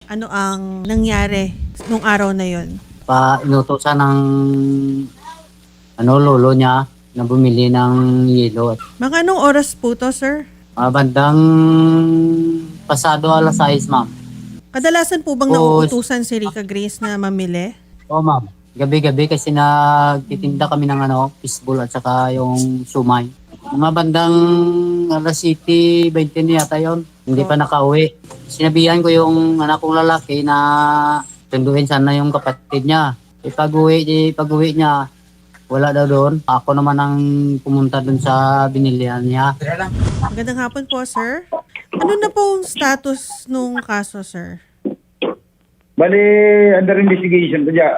Ano ang nangyari nung araw na yon? Inutosan ng lolo niya na bumili ng yelo. Mga anong oras po to, sir? Bandang pasado alas 6, ma'am. Kadalasan po bang Tapos, nauutusan si Rica Grace na mamili? ma'am. Gabi-gabi kasi nagtitinda kami ng fishball at saka yung sumay. Mga bandang alas 7:20 na yata yun. Hindi pa nakauwi. Sinabihan ko yung anak kong lalaki na tunduin sana yung kapatid niya. Pag-uwi niya, wala daw doon. Ako naman ang pumunta doon sa binilihan niya. Magandang hapon po, sir. Ano na pong status nung kaso, sir? Bali, under investigation ko dyan,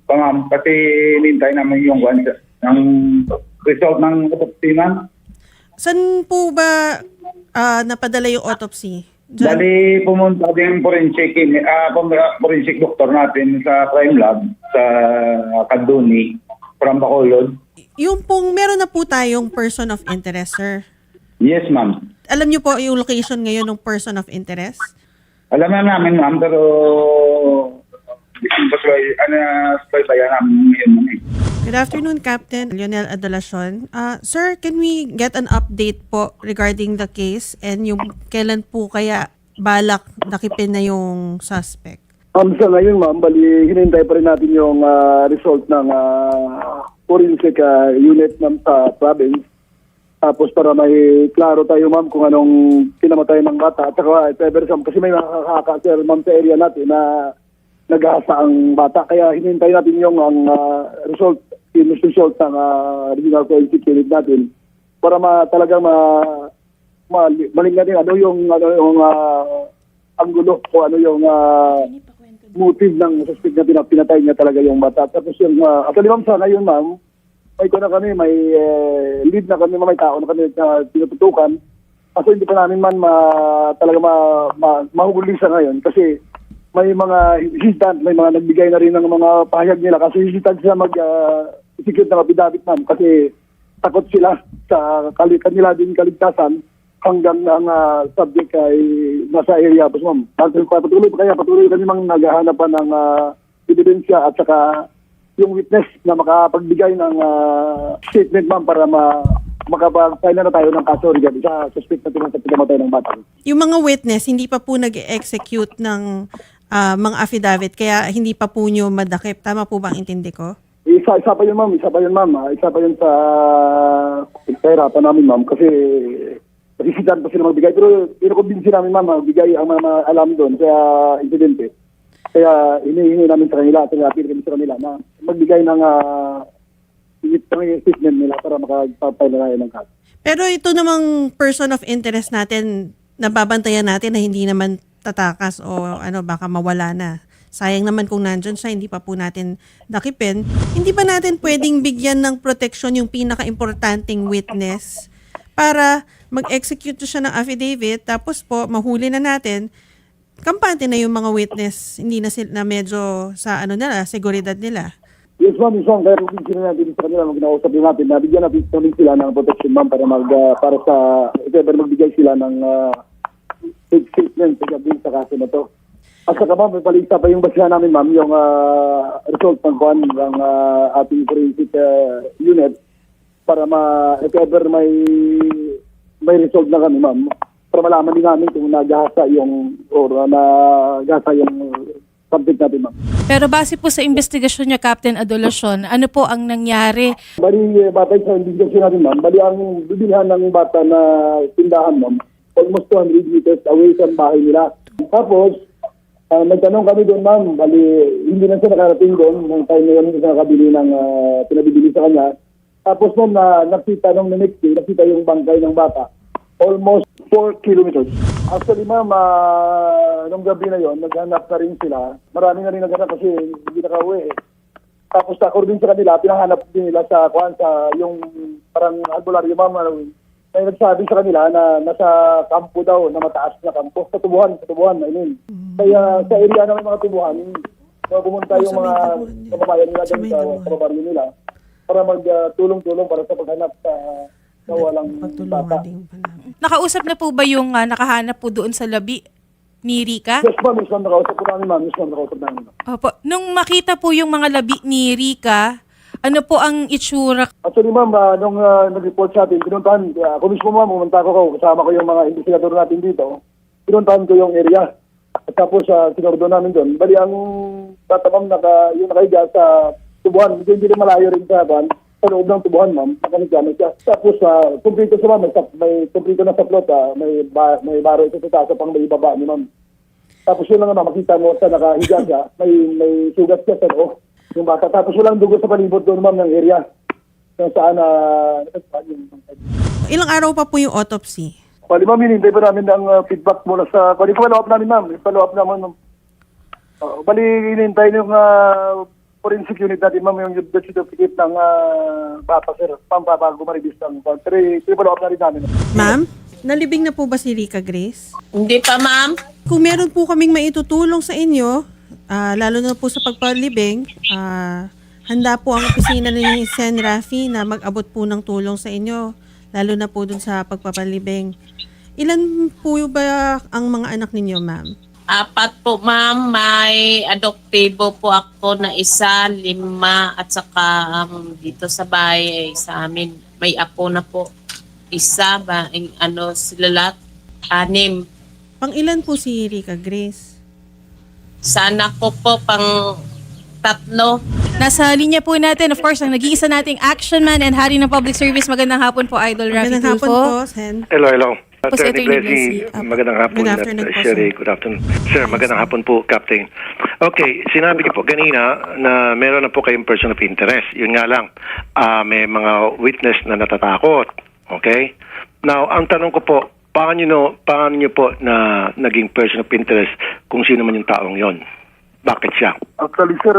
pangam, kasi nintay namin yung ng result ng autopsy na. Saan po ba napadala yung autopsy? Diyan? Bali, pumunta din forensic doctor natin sa crime lab sa Candoni, from Bacolod. Yung pong meron na po tayong person of interest, sir. Yes, ma'am. Alam niyo po yung location ngayon ng person of interest? Alam na namin, ma'am, pero bayan namin ngayon, ma'am. Good afternoon, Captain Lionel Adalacion. Sir, can we get an update po regarding the case and yung kailan po kaya balak nakipin na yung suspect? Sa ngayon, ma'am, bali, hinintay pa rin natin yung result ng forensic unit ng sa province. Tapos para may klaro tayo, ma'am, kung anong pinamatay ng bata. At saka, kasi may nakakasir, ma'am, sa area natin na nag-aasa ang bata. Kaya hinintay natin yung result ng regional forensic unit natin para talagang maling natin ano yung anggulo o ano yung motive ng suspect na pinatay niya talaga yung bata. Tapos yung actually, ma'am, sa ngayon, ma'am, may lead na kami, may tao na kami na tinututukan. Kasi hindi pa namin man talaga mahuli sa ngayon kasi may mga hesitant, may mga nagbigay na rin ng mga pahayag nila kasi hesitant sila mag-execute ng affidavit, ma'am, kasi takot sila sa kanila din kaligtasan hanggang ang subject ay nasa area. Tapos, ma'am, patuloy kami mang naghahanap pa ng ebidensya at saka yung witness na makapagbigay ng statement, ma'am, para makapag-file na tayo ng kaso regarding sa suspect na pinamatay ng bata. Yung mga witness, hindi pa po nag-execute ng mga affidavit, kaya hindi pa po nyo madakip. Tama po ba ang intindi ko? Isa pa yun, ma'am. Isa pa yun sa hirapan namin, ma'am, kasi nasisitan pa sila magbigay. Pero pinukumbinsi namin, ma'am, magbigay ang mga alam doon sa insidente. Kaya hinihingi namin sa kanila at pinapili kami sa kanila na magbigay ng statement nila para makapag-file na tayo ng kaso. Pero ito namang person of interest natin, nababantayan natin na hindi naman tatakas o baka mawala na. Sayang naman kung nandyan siya, hindi pa po natin dakipin. Hindi ba natin pwedeng bigyan ng protection yung pinaka-importanting witness para mag-execute siya ng affidavit, tapos po mahuli na natin, kampante na yung mga witness, hindi na sila medyo sa seguridad nila. Yes, ma'am. Kaya kumbinsin natin sa kanila, mag-nausap din natin, nabigyan natin sila ng protection, ma'am, para sa, if ever magbigay sila ng statement sa kaso na to. At saka, ma'am, may palista pa yung basihan namin, ma'am, yung result ng ating forensic unit para if ever may result na kami, ma'am, para malaman din namin kung nagahasa yung subject natin, ma'am. Pero base po sa investigasyon niya, Captain Adolacion, ano po ang nangyari? Bali, batay sa investigation natin, ma'am, ang bibilhan ng bata na tindahan, ma'am, almost 200 meters away sa bahay nila. Tapos, nagtanong kami doon, ma'am, bali, hindi na siya nakarating doon nung time na yun sa nakabili ng pinabibili sa kanya. Tapos, ma'am, nakita nung next day, nakita yung bangkay ng bata. Almost 4 kilometers. Actually, ma'am, nung gabi na yon, naghanap na rin sila. Marami na rin naghanap kasi hindi nakauwi eh. Tapos, according sa kanila, pinahanap din nila sa yung parang albularyo, ma'am, may nagsabi sa kanila na nasa kampo daw, na mataas na kampo. Sa tubuhan, I mean. Kaya sa area ng mga tubuhan, pumunta yung mga kababayan nila dyan sa kababaryo nila para magtulong-tulong para sa paghanap sa walang bata. Nakausap na po ba yung nakahanap po doon sa labi ni Rica? Yes, ma'am. Yes, ma'am. Nakausap po namin, ma'am. Yes, ma'am. Nakausap namin. Opo. Nung makita po yung mga labi ni Rica, ano po ang itsura? Actually, ma'am, nung nag-report sa atin, pinuntahan, kung mismo, ma'am, pumunta ko, kasama ko yung mga investigador natin dito, pinuntahan ko yung area. At tapos, sinurdo namin doon. Bali, ang bata, ma'am, yung nakahiga sa tubuhan, hindi rin malayo rin sa sa loob ng tubuhan, ma'am, nakahiga na siya. Tapos, kumplito siya, ma'am, may kumplito na sa plot, may baro isa sa taas, pang may ibaba ni ma'am. Tapos yun lang naman, makita mo sa nakahiga siya, may sugat siya sa loob. Yung bata. Tapos walang dugo sa palibot doon, ma'am, ng area. Kung saan Ilang araw pa po yung autopsy? Bali, ma'am, hinintay pa namin ng feedback mula sa... Bali, follow up namin, ma'am. Follow up naman, ma'am. Bali, hinintay yung forensic unit natin, ma'am, yung death certificate ng bata, sir. Bago ma-release ng... Pero follow up na rin namin. Ma'am, nalibing na po ba si Rica Grace? Hindi pa, ma'am. Kung meron po kaming maitutulong sa inyo, lalo na po sa pagpalibing, handa po ang opisina ni Sen Rafi na mag-abot po ng tulong sa inyo, lalo na po dun sa pagpapalibing. Ilan po ba ang mga anak ninyo, ma'am? 4 po, ma'am. May adoptibo po ako na 1, 5, at saka dito sa bahay sa amin, may apo na po. 1 ba, sila lahat, 6. Pang ilan po si Rica Grace? Sana ko po pang 3. Nasa linya po natin, of course, ang nag-iisa nating action man and hari ng public service. Magandang hapon po, Idol Rafi Magandang hapon Tulfo. po, Sen. Hello. Po si Attorney Attorney Blessy, Blessy. magandang hapon. Good At afternoon po, Sherry, sir. good afternoon. Sir, magandang hapon po, Captain. Okay, sinabi ko po kanina na meron na po kayong person of interest. Yun nga lang, may mga witness na natatakot. Okay? Now, ang tanong ko po, paano nyo po na naging person of interest kung sino man yung taong yon? Bakit siya? Actually, sir,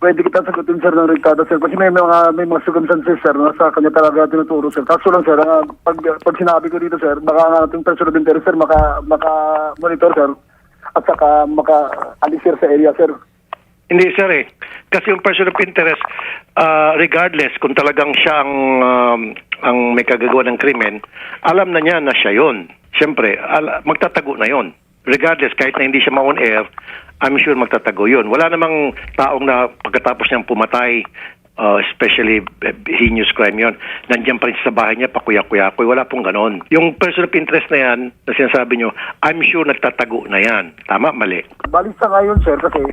pwede kita sagutin, sir, ng Ricardo, sir. Kasi may mga circumstances, sir, na sa kanya talaga tinuturo, sir. Kaso lang, sir, pag sinabi ko dito, sir, baka nga ating person of interest, sir, maka-monitor, sir, at saka maka-alis, sir, sa area, sir. Hindi, sir eh. Kasi yung person of interest, regardless kung talagang siya ang may kagagawa ng krimen, alam na niya na siya yun. Siyempre, magtatago na yun. Regardless, kahit na hindi siya ma-on air, I'm sure magtatago yun. Wala namang taong na pagkatapos niyang pumatay, especially heinous crime yun, nandiyan pa rin sa bahay niya, pakuya-kuya-kuy. Wala pong ganon. Yung person of interest na yan, na sinasabi niyo, I'm sure nagtatago na yan. Tama? Mali? Balik sa ngayon, sir, kasi...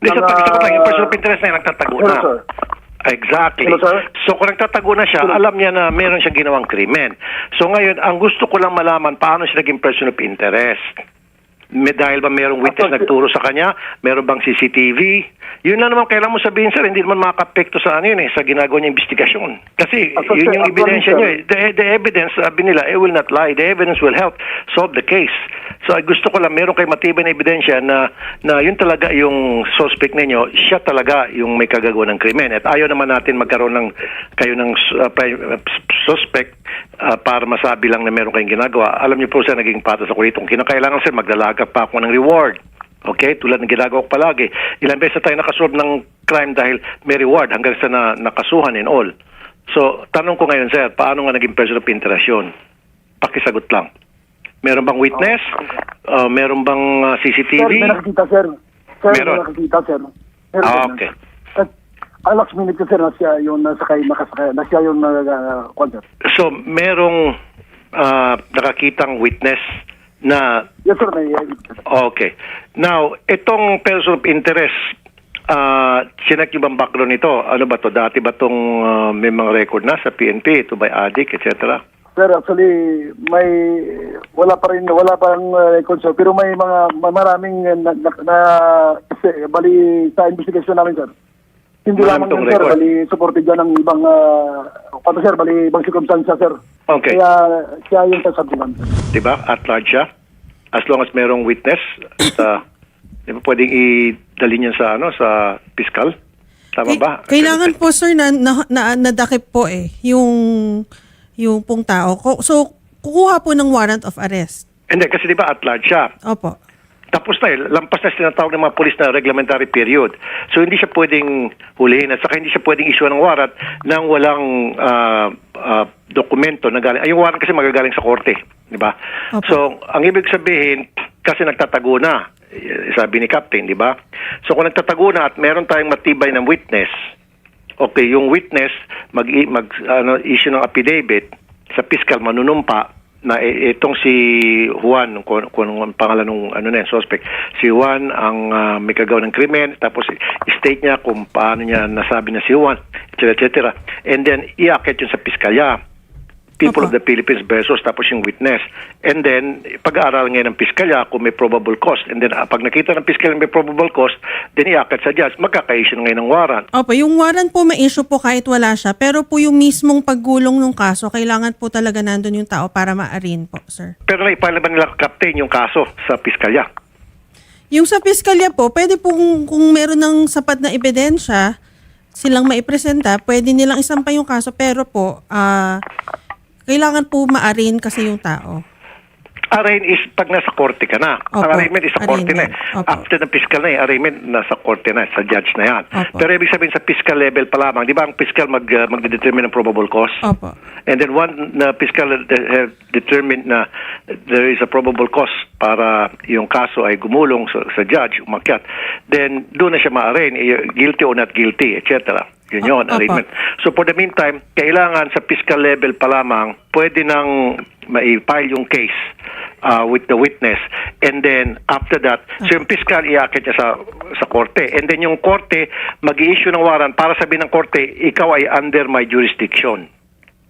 Hindi, sa pag-isagot lang, yung person of interest na yan, nagtatago Hello, na. sir. Exactly. Hello, sir. So kung nagtatago na siya, alam niya na meron siyang ginawang krimen. So ngayon, ang gusto ko lang malaman, paano siya naging person of interest? Dahil ba merong witness nagturo sa kanya? Meron bang CCTV? Yun lang naman kailangan mo sabihin, sir, hindi naman makapekto sa sa ginagawa niya investigasyon. Kasi yun yung ebidensya niya. The evidence, sabi nila, it will not lie. The evidence will help solve the case. So gusto ko lang, meron kayo matibay na ebidensya na yun talaga yung suspect ninyo, siya talaga yung may kagagawa ng krimen. At ayaw naman natin magkaroon kayo ng suspect para masabi lang na meron kayong ginagawa. Alam niyo po, sir, naging patas ako dito. Kung kinakailangan, sir, magdalaga pa ako ng reward. Okay? Tulad ng ginagawa ko palagi. Ilang beses na tayo nakasolve ng crime dahil may reward hanggang sa nakasuhan and all. So, tanong ko ngayon, sir, paano nga naging person of interest yun? Pakisagot lang. Meron bang witness? Meron bang CCTV? Sir, may nakikita, sir. Sir, Meron. may nakikita, sir. Okay. At ang last minute, sir, na siya yung nakasakay, na siya yung concert. So, merong nakakitang witness na... Yes, sir, may... Okay. Now, itong person of interest, sinak yung bang background nito? Ano ba to? Dati ba itong may mga record na sa PNP? Ito by addict, etc.? Sir, actually, wala pang record, sir. Pero may maraming bali sa investigation namin, sir. Hindi Marami lamang tong yun, sir. record. Bali, supported dyan ng ibang, sir, bali, ibang circumstansya, sir. Okay. Kaya siya yung sasabihan, sir. Diba? At large siya. As long as merong witness, di ba pwedeng idalhin yan sa piskal? Tama ba? Kailangan po, sir, na nadakip po yung pong tao. So, kukuha po ng warrant of arrest. Hindi, kasi di ba at large siya. Opo. Tapos na lampas na sinatawag ng mga polis na reglementary period. So hindi siya pwedeng hulihin at saka hindi siya pwedeng issue ng warrant nang walang dokumento na galing. Yung warrant kasi magagaling sa korte, di ba? Opo. So ang ibig sabihin, Kasi nagtatago na, sabi ni Captain, di ba? So kung nagtatago na at meron tayong matibay ng witness, okay, yung witness issue ng affidavit sa fiscal manunumpa na itong si Juan, kung ang pangalan ng suspect, si Juan ang may kagawa ng krimen, tapos state niya kung paano niya nasabi na si Juan, etc. And then iakit yun sa piskalya, People of the Philippines versus tapos yung witness. And then, pag-aaral ngayon ng piskalya kung may probable cause. And then, pag nakita ng piskalya may probable cause, then iakit sa judge, magkaka-issue ngayon ng warrant. Opo, yung warrant po ma-issue po kahit wala siya, pero po yung mismong paggulong ng kaso, kailangan po talaga nandun yung tao para ma-arraign po, sir. Pero naipala ba nila, Captain, yung kaso sa piskalya? Yung sa piskalya po, pwede po kung meron ng sapat na ebidensya, silang maipresenta, pwede nilang isampa yung kaso, pero po, kailangan po ma-arraign kasi yung tao. Arraign is pag nasa korte ka na. Opo, Ang arraignment is sa korte na. Opo. After ng fiscal na arraignment nasa korte na, sa judge na yan. Opo. Pero ibig sabihin sa fiscal level pa lamang, di ba ang fiscal magdedetermine ng probable cause? Opo. And then one na fiscal have determined na there is a probable cause para yung kaso ay gumulong sa judge, umakyat, then doon na siya ma-arraign, guilty or not guilty, etc. Yun yun, Opo. arraignment. So for the meantime, kailangan sa fiscal level pa lamang, pwede nang ma-file yung case with the witness. And then, after that, so yung fiscal iakit niya sa korte. And then yung korte, mag-i-issue ng warrant para sabihin ng korte, ikaw ay under my jurisdiction.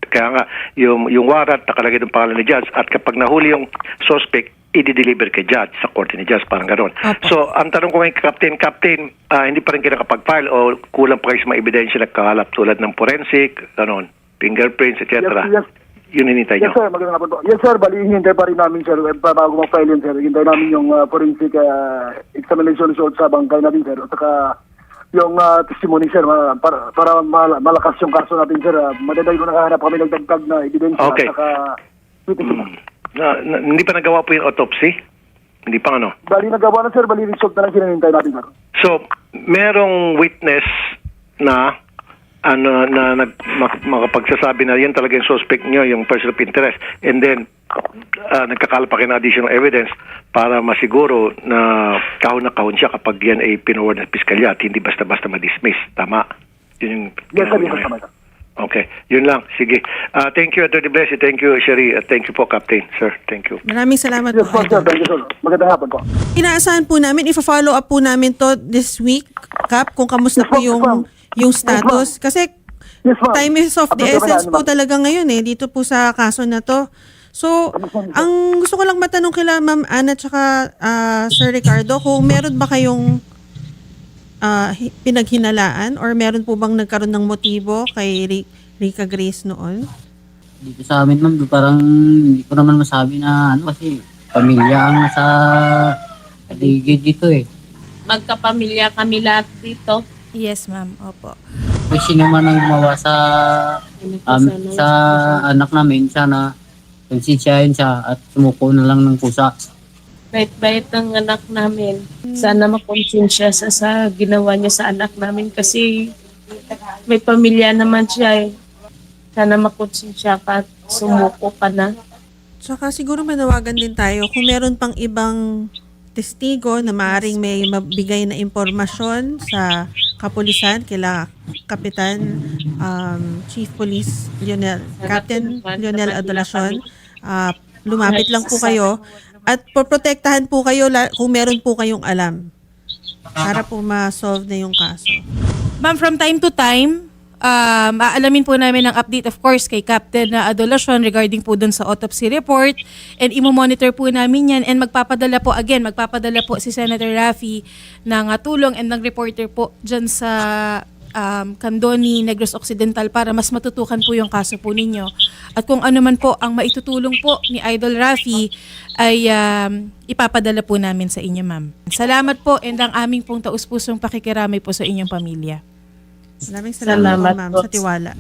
Kaya nga, yung warrant nakalagay ng pangalan ni judge at kapag nahuli yung suspect, i-deliver kay judge sa korte ni judge, parang gano'n. Opo. So, ang tanong ko ngayon, Captain, hindi pa rin kinakapag-file o kulang pa kayo sa mga ebidensya nagkakalap tulad ng forensic, gano'n, fingerprints, etc. Yes. Yun hinintay Yes, nyo. sir. Magandang hapon po. Yes, sir. Bali, hintay pa rin namin, sir. Bago mag-file yun, sir. Hintay namin yung forensic examination results sa bangkay natin, sir. At saka yung testimony, sir, para malakas yung kaso natin, sir. Madaday ko nakahanap kami ng dagdag na ebidensya. Okay. At saka witness. Hindi pa nagawa po yung autopsy? Hindi pa ano? Bali, nagawa na, sir. Bali, result na lang sinahintay natin, sir. So, merong witness na makapagsasabi na yan talaga yung suspect nyo, yung person of interest. And then, nagkakalap pa kayo ng additional evidence para masiguro na kahon siya kapag yan ay pinaward ng piskalya at hindi basta-basta ma-dismiss. Tama? Yun yung Yes, sir. ginagawa Yes, niya. sir. Okay. Yun lang. Sige. Thank you, Atty. Blessy. Thank you, Sherry. Thank you po, Captain. Sir, thank you. Maraming salamat Yes, po. po, sir. Thank you, sir. Magandang hapon po. Inaasahan po namin, ifa-follow up po namin to this week, Kap, kung kamusta po yung status. Kasi Yes, ma'am. time is of the essence po talaga ngayon dito po sa kaso na to. So, ang gusto ko lang matanong kila Ma'am Ana at saka Sir Ricardo, kung meron ba kayong pinaghinalaan or meron po bang nagkaroon ng motibo kay Rica Grace noon? Dito sa amin, ma'am, parang hindi ko naman masabi na kasi pamilya ang nasa paligid dito eh. Magkapamilya kami lahat dito. Yes, ma'am. Opo. Kung sino man ang gumawa sa anak namin, sana konsensyahin siya at sumuko na lang ng kusa. Bait-bait ng anak namin. Sana makonsensya siya sa ginawa niya sa anak namin kasi may pamilya naman siya eh. Sana makonsensya ka at sumuko ka na. Tsaka siguro manawagan din tayo kung meron pang ibang testigo na maaaring may mabigay na impormasyon sa kapulisan, kila Kapitan Chief Police Captain Lionel Adolacion. Lumapit lang po kayo at poprotektahan po kayo kung meron po kayong alam para po ma-solve na yung kaso. Ma'am, from time to time, aalamin po namin ang update of course kay Captain Adolacion regarding po dun sa autopsy report and imo-monitor po namin yan and magpapadala po si Senator Raffy ng tulong and ng reporter po dyan sa Candoni, Negros Occidental para mas matutukan po yung kaso po ninyo. At kung ano man po ang maitutulong po ni Idol Raffy ay ipapadala po namin sa inyo, ma'am. Salamat po and ang aming pong taus-pusong pakikiramay po sa inyong pamilya. Maraming salamat po, ma'am, po. sa tiwala.